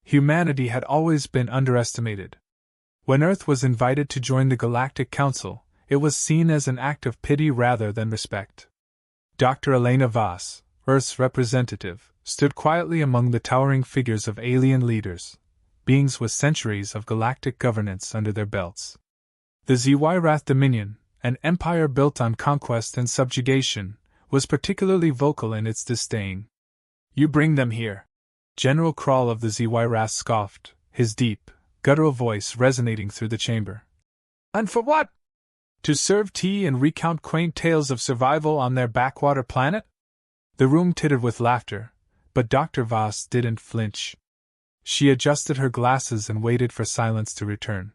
Humanity had always been underestimated. When Earth was invited to join the Galactic Council, it was seen as an act of pity rather than respect. Dr. Elena Voss, Earth's representative, stood quietly among the towering figures of alien leaders, beings with centuries of galactic governance under their belts. The Zy-Wrath Dominion, an empire built on conquest and subjugation, was particularly vocal in its disdain. "You bring them here," General Krall of the Zy-Wrath scoffed, his deep, guttural voice resonating through the chamber. "And for what? To serve tea and recount quaint tales of survival on their backwater planet?" The room tittered with laughter, but Dr. Voss didn't flinch. She adjusted her glasses and waited for silence to return.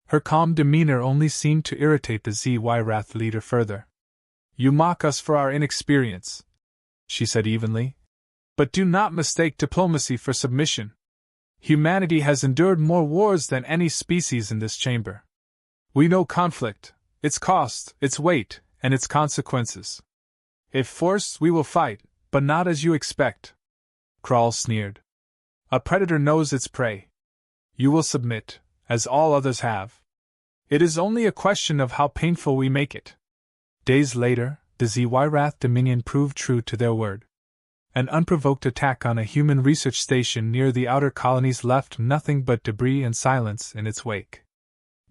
Her calm demeanor only seemed to irritate the Zy-Wrath leader further. "You mock us for our inexperience," she said evenly. "But do not mistake diplomacy for submission. Humanity has endured more wars than any species in this chamber. We know conflict, its cost, its weight, and its consequences. If forced, we will fight, but not as you expect." Krall sneered. "A predator knows its prey. You will submit, as all others have. It is only a question of how painful we make it." Days later, the Zy-Wrath Dominion proved true to their word. An unprovoked attack on a human research station near the outer colonies left nothing but debris and silence in its wake.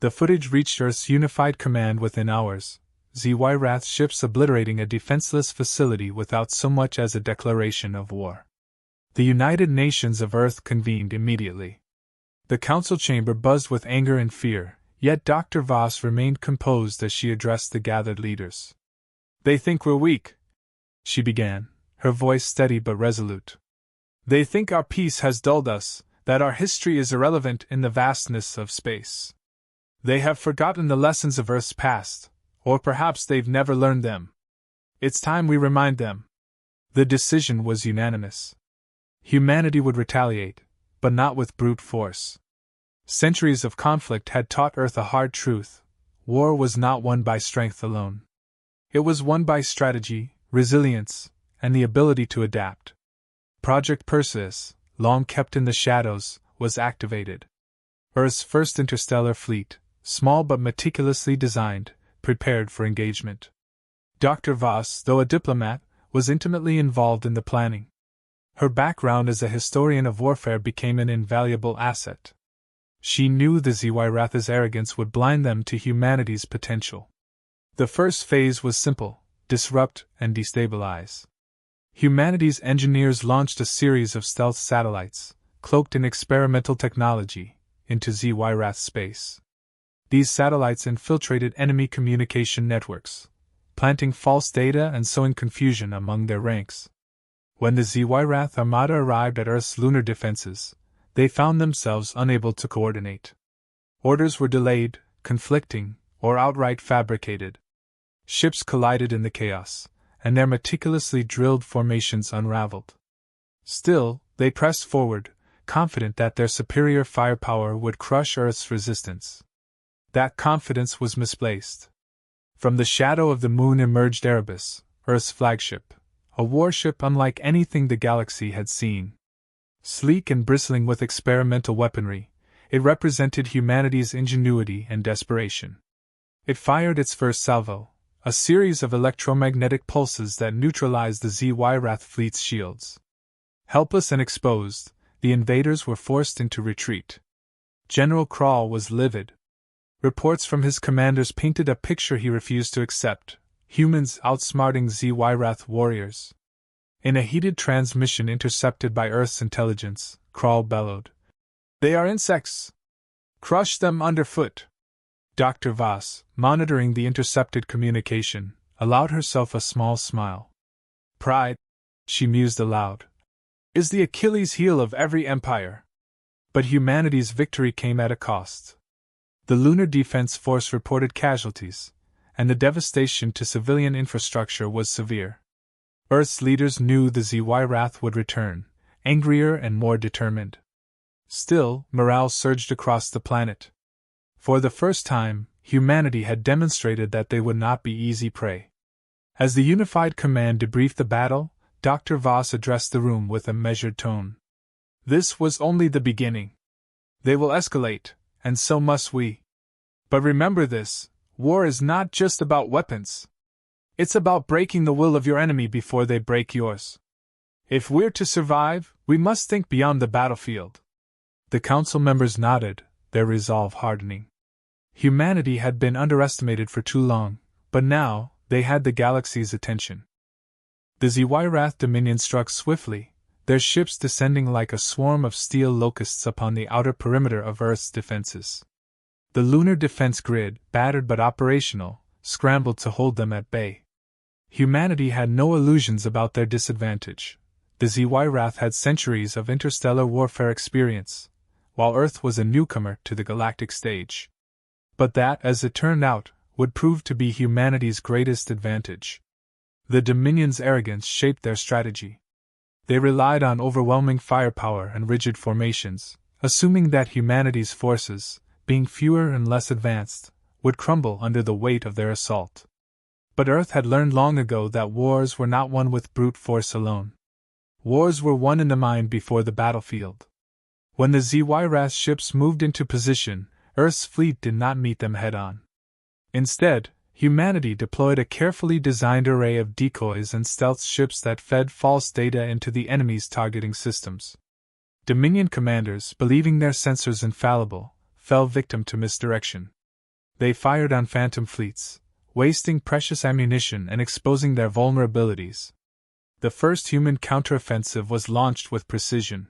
The footage reached Earth's unified command within hours, Zy-Wrath ships obliterating a defenseless facility without so much as a declaration of war. The United Nations of Earth convened immediately. The council chamber buzzed with anger and fear, yet Dr. Voss remained composed as she addressed the gathered leaders. "They think we're weak," she began, her voice steady but resolute. "They think our peace has dulled us, that our history is irrelevant in the vastness of space. They have forgotten the lessons of Earth's past, or perhaps they've never learned them. It's time we remind them." The decision was unanimous. Humanity would retaliate, but not with brute force. Centuries of conflict had taught Earth a hard truth: war was not won by strength alone. It was won by strategy, resilience, and the ability to adapt. Project Perseus, long kept in the shadows, was activated. Earth's first interstellar fleet, small but meticulously designed, prepared for engagement. Dr. Voss, though a diplomat, was intimately involved in the planning. Her background as a historian of warfare became an invaluable asset. She knew the Zy-Wrath's arrogance would blind them to humanity's potential. The first phase was simple: disrupt and destabilize. Humanity's engineers launched a series of stealth satellites, cloaked in experimental technology, into Zy-Wrath space. These satellites infiltrated enemy communication networks, planting false data and sowing confusion among their ranks. When the Zy-Wrath armada arrived at Earth's lunar defenses, they found themselves unable to coordinate. Orders were delayed, conflicting, or outright fabricated. Ships collided in the chaos, and their meticulously drilled formations unraveled. Still, they pressed forward, confident that their superior firepower would crush Earth's resistance. That confidence was misplaced. From the shadow of the moon emerged Erebus, Earth's flagship, a warship unlike anything the galaxy had seen. Sleek and bristling with experimental weaponry, it represented humanity's ingenuity and desperation. It fired its first salvo, a series of electromagnetic pulses that neutralized the Zy-Wrath fleet's shields. Helpless and exposed, the invaders were forced into retreat. General Krall was livid. Reports from his commanders painted a picture he refused to accept: humans outsmarting Zy-Wrath warriors. In a heated transmission intercepted by Earth's intelligence, Krall bellowed, "They are insects! Crush them underfoot!" Dr. Voss, monitoring the intercepted communication, allowed herself a small smile. "Pride," she mused aloud, "is the Achilles heel of every empire." But humanity's victory came at a cost. The Lunar Defense Force reported casualties, and the devastation to civilian infrastructure was severe. Earth's leaders knew the Zy-Wrath would return, angrier and more determined. Still, morale surged across the planet. For the first time, humanity had demonstrated that they would not be easy prey. As the unified command debriefed the battle, Dr. Voss addressed the room with a measured tone. This was only the beginning. They will escalate, and so must we. But remember this, war is not just about weapons. It's about breaking the will of your enemy before they break yours. If we're to survive, we must think beyond the battlefield. The council members nodded, their resolve hardening. Humanity had been underestimated for too long, but now, they had the galaxy's attention. The Zy-Wrath Dominion struck swiftly, their ships descending like a swarm of steel locusts upon the outer perimeter of Earth's defenses. The lunar defense grid, battered but operational, scrambled to hold them at bay. Humanity had no illusions about their disadvantage. The Zy-Wrath had centuries of interstellar warfare experience, while Earth was a newcomer to the galactic stage. But that, as it turned out, would prove to be humanity's greatest advantage. The Dominion's arrogance shaped their strategy. They relied on overwhelming firepower and rigid formations, assuming that humanity's forces, being fewer and less advanced, would crumble under the weight of their assault. But Earth had learned long ago that wars were not won with brute force alone. Wars were won in the mind before the battlefield. When the Zy-Wrath ships moved into position, Earth's fleet did not meet them head-on. Instead, humanity deployed a carefully designed array of decoys and stealth ships that fed false data into the enemy's targeting systems. Dominion commanders, believing their sensors infallible, fell victim to misdirection. They fired on phantom fleets, wasting precious ammunition and exposing their vulnerabilities. The first human counteroffensive was launched with precision.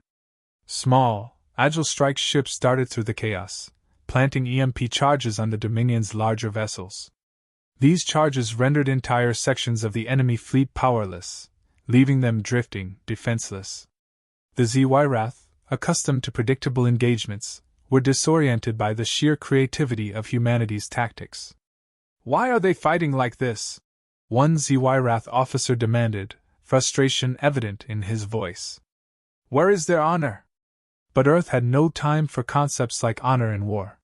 Small, agile strike ships darted through the chaos, planting EMP charges on the Dominion's larger vessels. These charges rendered entire sections of the enemy fleet powerless, leaving them drifting, defenseless. The Zy-Wrath, accustomed to predictable engagements, were disoriented by the sheer creativity of humanity's tactics. "Why are they fighting like this?" one Zy-Wrath officer demanded, frustration evident in his voice. "Where is their honor?" But Earth had no time for concepts like honor in war.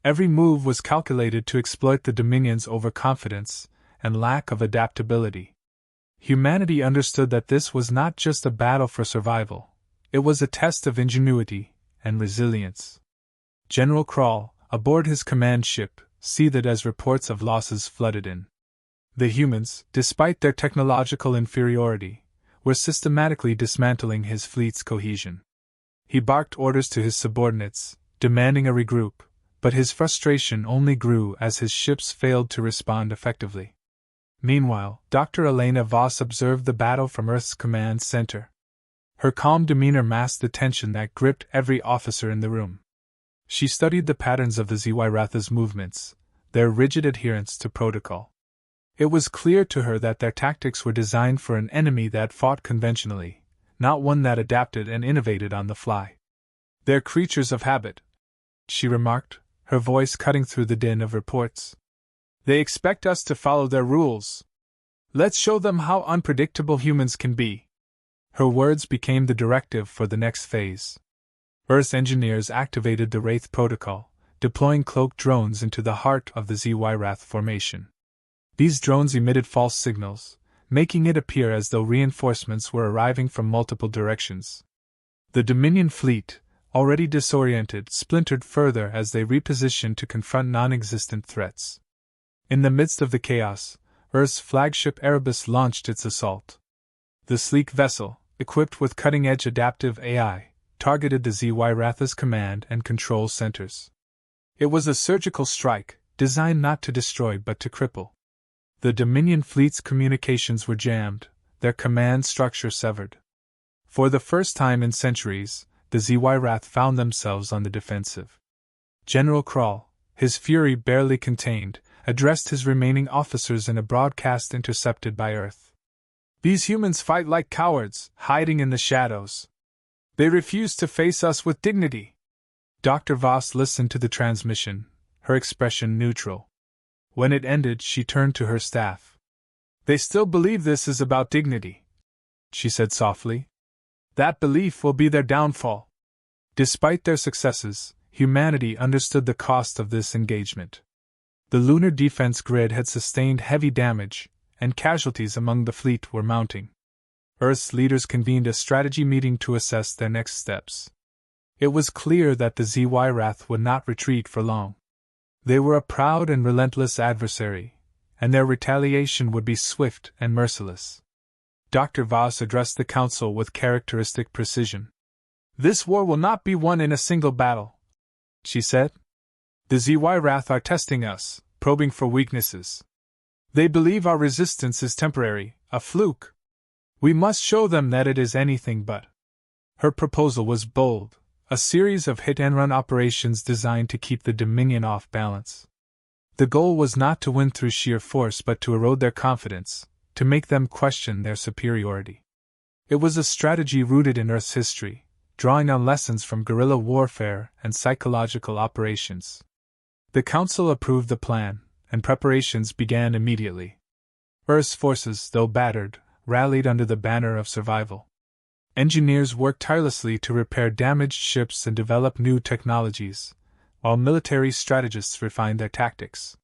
Every move was calculated to exploit the Dominion's overconfidence and lack of adaptability. Humanity understood that this was not just a battle for survival, it was a test of ingenuity and resilience. General Krall, aboard his command ship, seethed as reports of losses flooded in. The humans, despite their technological inferiority, were systematically dismantling his fleet's cohesion. He barked orders to his subordinates, demanding a regroup, but his frustration only grew as his ships failed to respond effectively. Meanwhile, Dr. Elena Voss observed the battle from Earth's command center. Her calm demeanor masked the tension that gripped every officer in the room. She studied the patterns of the Zy-Wrath's movements, their rigid adherence to protocol. It was clear to her that their tactics were designed for an enemy that fought conventionally, not one that adapted and innovated on the fly. "They're creatures of habit," she remarked, her voice cutting through the din of reports. "They expect us to follow their rules. Let's show them how unpredictable humans can be." Her words became the directive for the next phase. Earth's engineers activated the Wraith Protocol, deploying cloaked drones into the heart of the Zy-Wrath formation. These drones emitted false signals, making it appear as though reinforcements were arriving from multiple directions. The Dominion fleet, already disoriented, splintered further as they repositioned to confront non-existent threats. In the midst of the chaos, Earth's flagship Erebus launched its assault. The sleek vessel, equipped with cutting-edge adaptive AI, targeted the Zy-Wrath's command and control centers. It was a surgical strike, designed not to destroy but to cripple. The Dominion fleet's communications were jammed, their command structure severed. For the first time in centuries, the Zy-Wrath found themselves on the defensive. General Krall, his fury barely contained, addressed his remaining officers in a broadcast intercepted by Earth. "These humans fight like cowards, hiding in the shadows. They refuse to face us with dignity." Dr. Voss listened to the transmission, her expression neutral. When it ended, she turned to her staff. "They still believe this is about dignity," she said softly. "That belief will be their downfall." Despite their successes, humanity understood the cost of this engagement. The lunar defense grid had sustained heavy damage, and casualties among the fleet were mounting. Earth's leaders convened a strategy meeting to assess their next steps. It was clear that the ZY Wrath would not retreat for long. They were a proud and relentless adversary, and their retaliation would be swift and merciless. Dr. Voss addressed the council with characteristic precision. "This war will not be won in a single battle," she said. "The ZY Wrath are testing us, probing for weaknesses. They believe our resistance is temporary, a fluke. We must show them that it is anything but." Her proposal was bold, a series of hit-and-run operations designed to keep the Dominion off balance. The goal was not to win through sheer force but to erode their confidence, to make them question their superiority. It was a strategy rooted in Earth's history, drawing on lessons from guerrilla warfare and psychological operations. The Council approved the plan, and preparations began immediately. Earth's forces, though battered, rallied under the banner of survival. Engineers worked tirelessly to repair damaged ships and develop new technologies, while military strategists refined their tactics.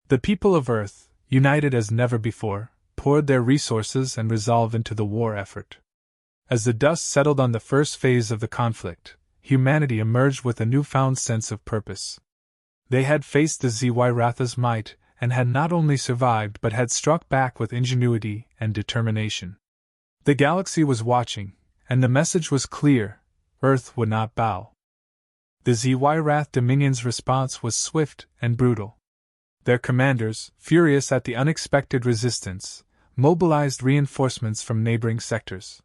The people of Earth, united as never before, poured their resources and resolve into the war effort. As the dust settled on the first phase of the conflict, humanity emerged with a newfound sense of purpose. They had faced the ZY Wrath's might, and had not only survived but had struck back with ingenuity and determination. The galaxy was watching, and the message was clear: Earth would not bow. The ZY Wrath Dominion's response was swift and brutal. Their commanders, furious at the unexpected resistance, mobilized reinforcements from neighboring sectors.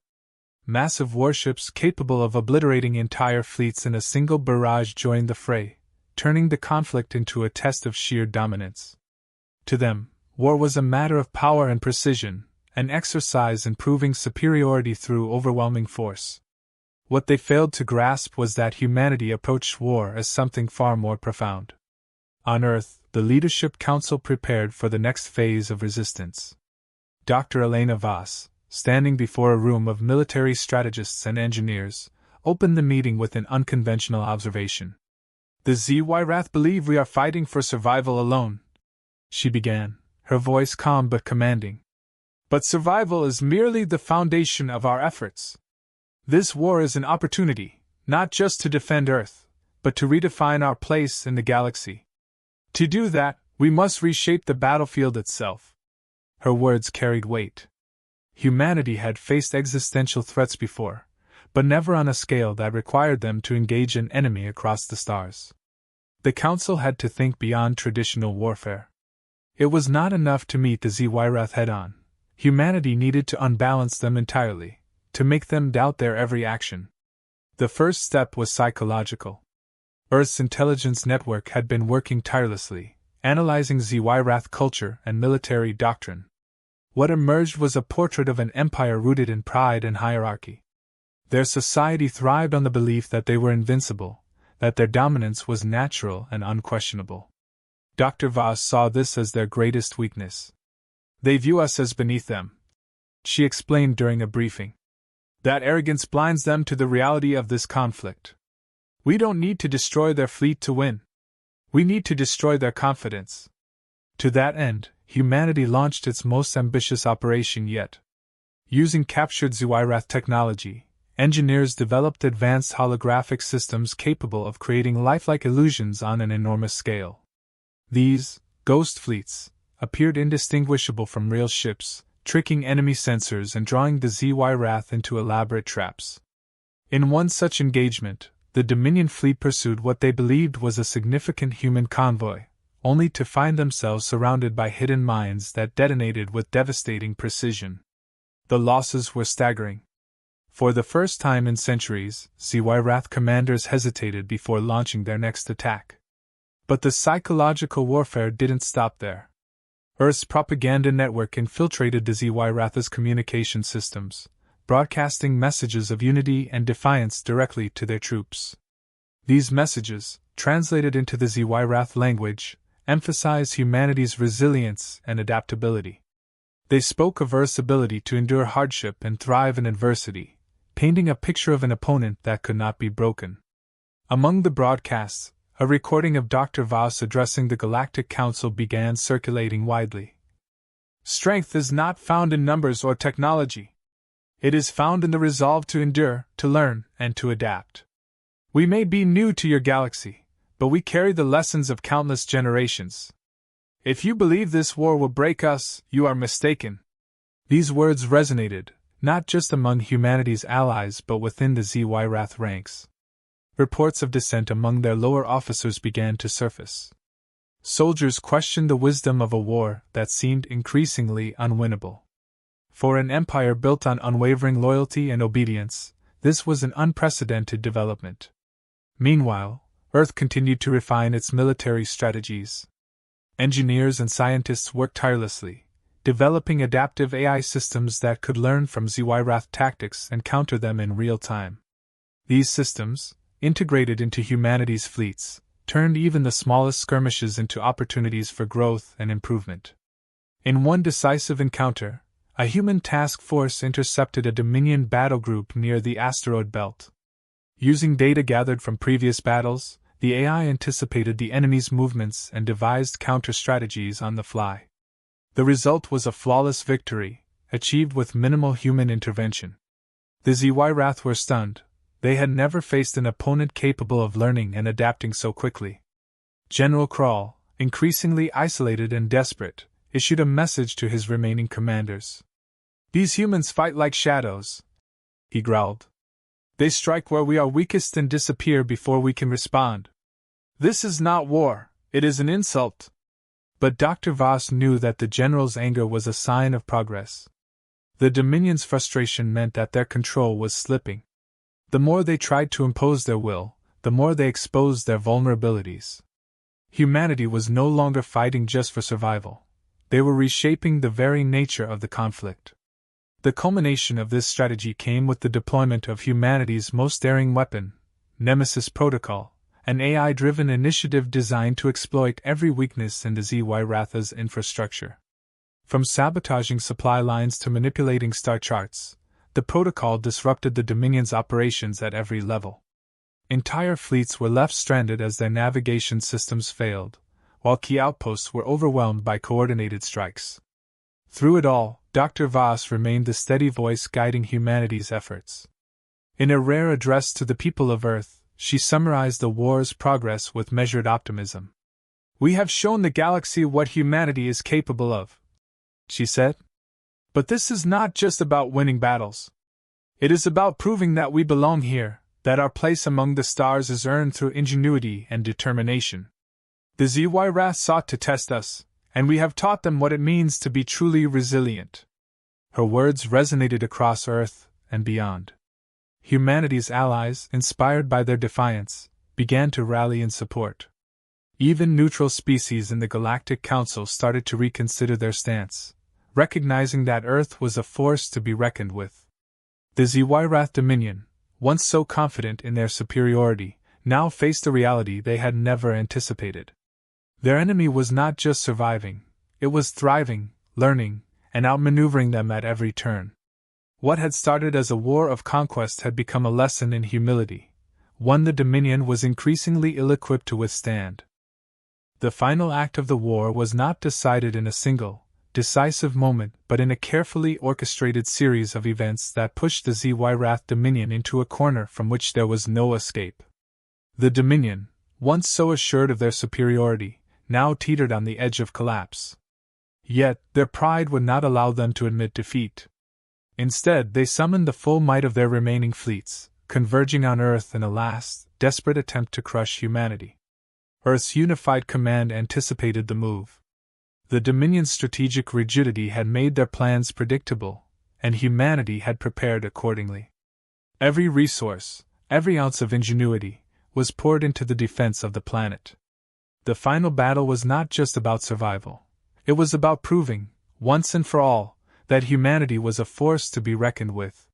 Massive warships capable of obliterating entire fleets in a single barrage joined the fray, turning the conflict into a test of sheer dominance. To them, war was a matter of power and precision, an exercise in proving superiority through overwhelming force. What they failed to grasp was that humanity approached war as something far more profound. On Earth, the Leadership Council prepared for the next phase of resistance. Dr. Elena Voss, standing before a room of military strategists and engineers, opened the meeting with an unconventional observation. "The ZY Wrath believe we are fighting for survival alone," she began, her voice calm but commanding. "But survival is merely the foundation of our efforts. This war is an opportunity, not just to defend Earth, but to redefine our place in the galaxy. To do that, we must reshape the battlefield itself." Her words carried weight. Humanity had faced existential threats before, but never on a scale that required them to engage an enemy across the stars. The Council had to think beyond traditional warfare. It was not enough to meet the ZY Wrath head-on. Humanity needed to unbalance them entirely, to make them doubt their every action. The first step was psychological. Earth's intelligence network had been working tirelessly, analyzing ZY Wrath culture and military doctrine. What emerged was a portrait of an empire rooted in pride and hierarchy. Their society thrived on the belief that they were invincible, that their dominance was natural and unquestionable. Dr. Voss saw this as their greatest weakness. "They view us as beneath them," she explained during a briefing. "That arrogance blinds them to the reality of this conflict. We don't need to destroy their fleet to win. We need to destroy their confidence." To that end, humanity launched its most ambitious operation yet. Using captured ZY Wrath technology, engineers developed advanced holographic systems capable of creating lifelike illusions on an enormous scale. These ghost fleets appeared indistinguishable from real ships, tricking enemy sensors and drawing the ZY Wrath into elaborate traps. In one such engagement, the Dominion fleet pursued what they believed was a significant human convoy, only to find themselves surrounded by hidden mines that detonated with devastating precision. The losses were staggering. For the first time in centuries, ZY Wrath commanders hesitated before launching their next attack. But the psychological warfare didn't stop there. Earth's propaganda network infiltrated the ZY Wrath's communication systems, broadcasting messages of unity and defiance directly to their troops. These messages, translated into the ZY Wrath language, emphasize humanity's resilience and adaptability. They spoke of Earth's ability to endure hardship and thrive in adversity, painting a picture of an opponent that could not be broken. Among the broadcasts, a recording of Dr. Voss addressing the Galactic Council began circulating widely. "Strength is not found in numbers or technology. It is found in the resolve to endure, to learn, and to adapt. We may be new to your galaxy, but we carry the lessons of countless generations. If you believe this war will break us, you are mistaken. These words resonated, not just among humanity's allies but within the ZY-Wrath ranks. Reports of dissent among their lower officers began to surface. Soldiers questioned the wisdom of a war that seemed increasingly unwinnable. For an empire built on unwavering loyalty and obedience, this was an unprecedented development. Meanwhile, Earth continued to refine its military strategies. Engineers and scientists worked tirelessly, developing adaptive AI systems that could learn from ZY-Wrath tactics and counter them in real time. These systems, integrated into humanity's fleets, turned even the smallest skirmishes into opportunities for growth and improvement. In one decisive encounter, a human task force intercepted a Dominion battle group near the asteroid belt. Using data gathered from previous battles, the AI anticipated the enemy's movements and devised counter-strategies on the fly. The result was a flawless victory, achieved with minimal human intervention. The ZY-Wrath were stunned. They had never faced an opponent capable of learning and adapting so quickly. General Krall, increasingly isolated and desperate, issued a message to his remaining commanders. "These humans fight like shadows," he growled. "They strike where we are weakest and disappear before we can respond. This is not war, it is an insult." But Dr. Voss knew that the general's anger was a sign of progress. The Dominion's frustration meant that their control was slipping. The more they tried to impose their will, the more they exposed their vulnerabilities. Humanity was no longer fighting just for survival. They were reshaping the very nature of the conflict. The culmination of this strategy came with the deployment of humanity's most daring weapon, Nemesis Protocol, an AI-driven initiative designed to exploit every weakness in the ZY-Wrath's infrastructure. From sabotaging supply lines to manipulating star charts, the protocol disrupted the Dominion's operations at every level. Entire fleets were left stranded as their navigation systems failed, while key outposts were overwhelmed by coordinated strikes. Through it all, Dr. Voss remained the steady voice guiding humanity's efforts. In a rare address to the people of Earth, she summarized the war's progress with measured optimism. "We have shown the galaxy what humanity is capable of," she said. "But this is not just about winning battles. It is about proving that we belong here, that our place among the stars is earned through ingenuity and determination. The ZY-Wrath sought to test us, and we have taught them what it means to be truly resilient." Her words resonated across Earth and beyond. Humanity's allies, inspired by their defiance, began to rally in support. Even neutral species in the Galactic Council started to reconsider their stance, recognizing that Earth was a force to be reckoned with. The ZY-Wrath Dominion, once so confident in their superiority, now faced a reality they had never anticipated. Their enemy was not just surviving, it was thriving, learning, and outmaneuvering them at every turn. What had started as a war of conquest had become a lesson in humility, one the Dominion was increasingly ill-equipped to withstand. The final act of the war was not decided in a single, decisive moment but in a carefully orchestrated series of events that pushed the ZY-Wrath Dominion into a corner from which there was no escape. The Dominion, once so assured of their superiority, now teetered on the edge of collapse. Yet, their pride would not allow them to admit defeat. Instead, they summoned the full might of their remaining fleets, converging on Earth in a last, desperate attempt to crush humanity. Earth's unified command anticipated the move. The Dominion's strategic rigidity had made their plans predictable, and humanity had prepared accordingly. Every resource, every ounce of ingenuity, was poured into the defense of the planet. The final battle was not just about survival. It was about proving, once and for all, that humanity was a force to be reckoned with.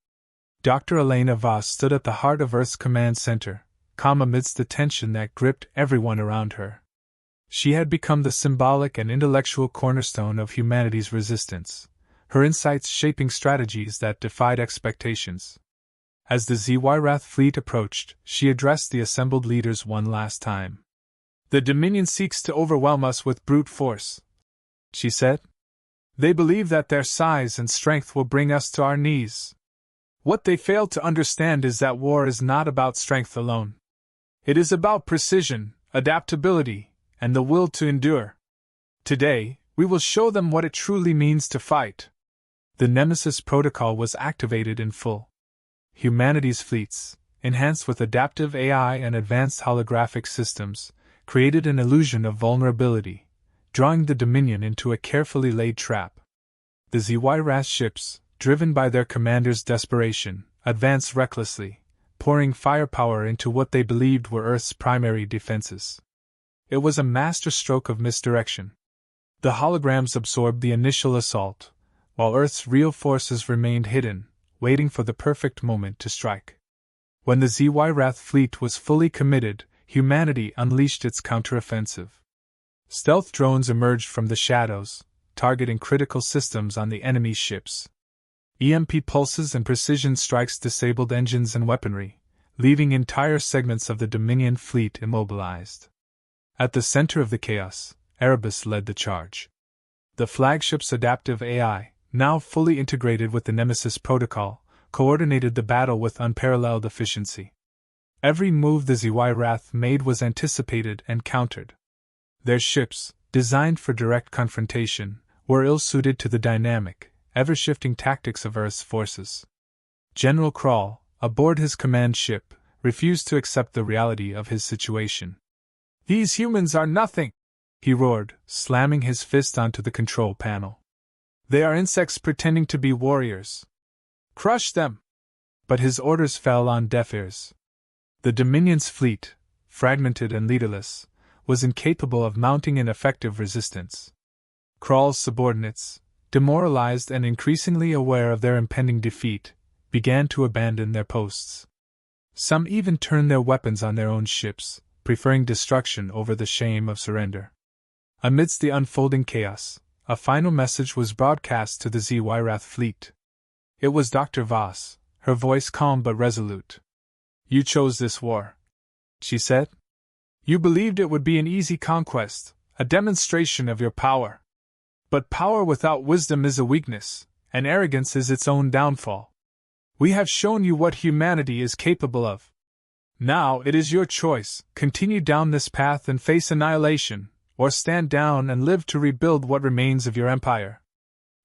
Dr. Elena Voss stood at the heart of Earth's command center, calm amidst the tension that gripped everyone around her. She had become the symbolic and intellectual cornerstone of humanity's resistance, her insights shaping strategies that defied expectations. As the ZY-Wrath fleet approached, she addressed the assembled leaders one last time. "The Dominion seeks to overwhelm us with brute force," she said. "They believe that their size and strength will bring us to our knees. What they fail to understand is that war is not about strength alone. It is about precision, adaptability, and the will to endure. Today, we will show them what it truly means to fight. The Nemesis Protocol was activated in full. Humanity's fleets, enhanced with adaptive AI and advanced holographic systems, created an illusion of vulnerability, drawing the Dominion into a carefully laid trap. The ZY-RAS ships, driven by their commander's desperation, advanced recklessly, pouring firepower into what they believed were Earth's primary defenses. It was a masterstroke of misdirection. The holograms absorbed the initial assault, while Earth's real forces remained hidden, waiting for the perfect moment to strike. When the ZY-RAS fleet was fully committed, humanity unleashed its counteroffensive. Stealth drones emerged from the shadows, targeting critical systems on the enemy's ships. EMP pulses and precision strikes disabled engines and weaponry, leaving entire segments of the Dominion fleet immobilized. At the center of the chaos, Erebus led the charge. The flagship's adaptive AI, now fully integrated with the Nemesis Protocol, coordinated the battle with unparalleled efficiency. Every move the ZY-RAS made was anticipated and countered. Their ships, designed for direct confrontation, were ill-suited to the dynamic, ever-shifting tactics of Earth's forces. General Krall, aboard his command ship, refused to accept the reality of his situation. "These humans are nothing!" he roared, slamming his fist onto the control panel. "They are insects pretending to be warriors. Crush them!" But his orders fell on deaf ears. The Dominion's fleet, fragmented and leaderless, was incapable of mounting an effective resistance. Krall's subordinates, demoralized and increasingly aware of their impending defeat, began to abandon their posts. Some even turned their weapons on their own ships, preferring destruction over the shame of surrender. Amidst the unfolding chaos, a final message was broadcast to the ZY-RAS fleet. It was Dr. Voss, her voice calm but resolute. "You chose this war," she said. "You believed it would be an easy conquest, a demonstration of your power. But power without wisdom is a weakness, and arrogance is its own downfall. We have shown you what humanity is capable of. Now it is your choice: continue down this path and face annihilation, or stand down and live to rebuild what remains of your empire."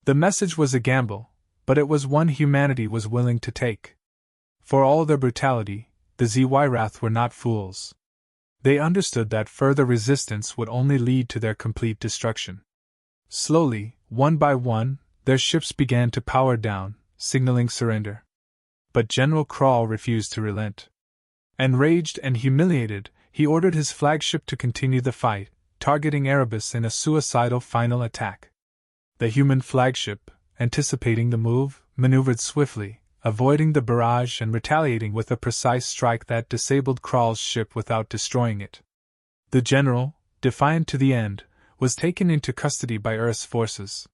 The message was a gamble, but it was one humanity was willing to take. For all their brutality, the ZY-RAS were not fools. They understood that further resistance would only lead to their complete destruction. Slowly, one by one, their ships began to power down, signaling surrender. But General Krall refused to relent. Enraged and humiliated, he ordered his flagship to continue the fight, targeting Erebus in a suicidal final attack. The human flagship, anticipating the move, maneuvered swiftly, avoiding the barrage and retaliating with a precise strike that disabled Krall's ship without destroying it. The general, defiant to the end, was taken into custody by Earth's forces.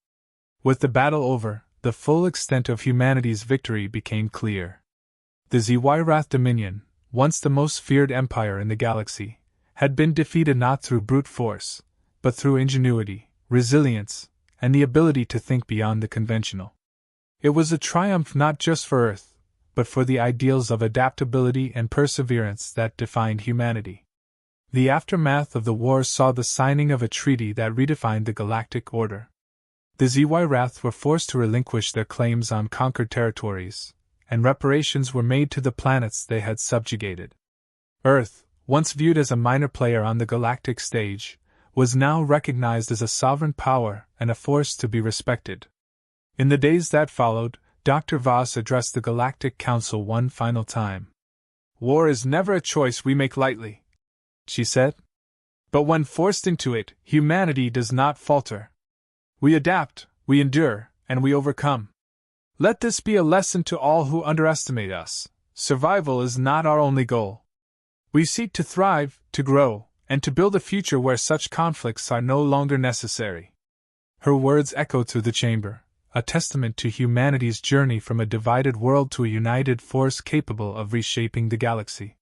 With the battle over, the full extent of humanity's victory became clear. The ZY-RAS Dominion, once the most feared empire in the galaxy, had been defeated not through brute force, but through ingenuity, resilience, and the ability to think beyond the conventional. It was a triumph not just for Earth, but for the ideals of adaptability and perseverance that defined humanity. The aftermath of the war saw the signing of a treaty that redefined the galactic order. The ZY-RAS were forced to relinquish their claims on conquered territories, and reparations were made to the planets they had subjugated. Earth, once viewed as a minor player on the galactic stage, was now recognized as a sovereign power and a force to be respected. In the days that followed, Dr. Voss addressed the Galactic Council one final time. "War is never a choice we make lightly," she said. "But when forced into it, humanity does not falter. We adapt, we endure, and we overcome. Let this be a lesson to all who underestimate us. Survival is not our only goal. We seek to thrive, to grow, and to build a future where such conflicts are no longer necessary." Her words echoed through the chamber, a testament to humanity's journey from a divided world to a united force capable of reshaping the galaxy.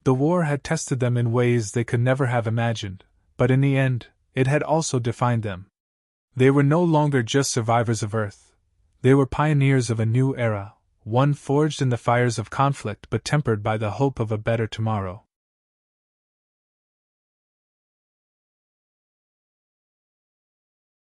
The war had tested them in ways they could never have imagined, but in the end, it had also defined them. They were no longer just survivors of Earth. They were pioneers of a new era, one forged in the fires of conflict but tempered by the hope of a better tomorrow.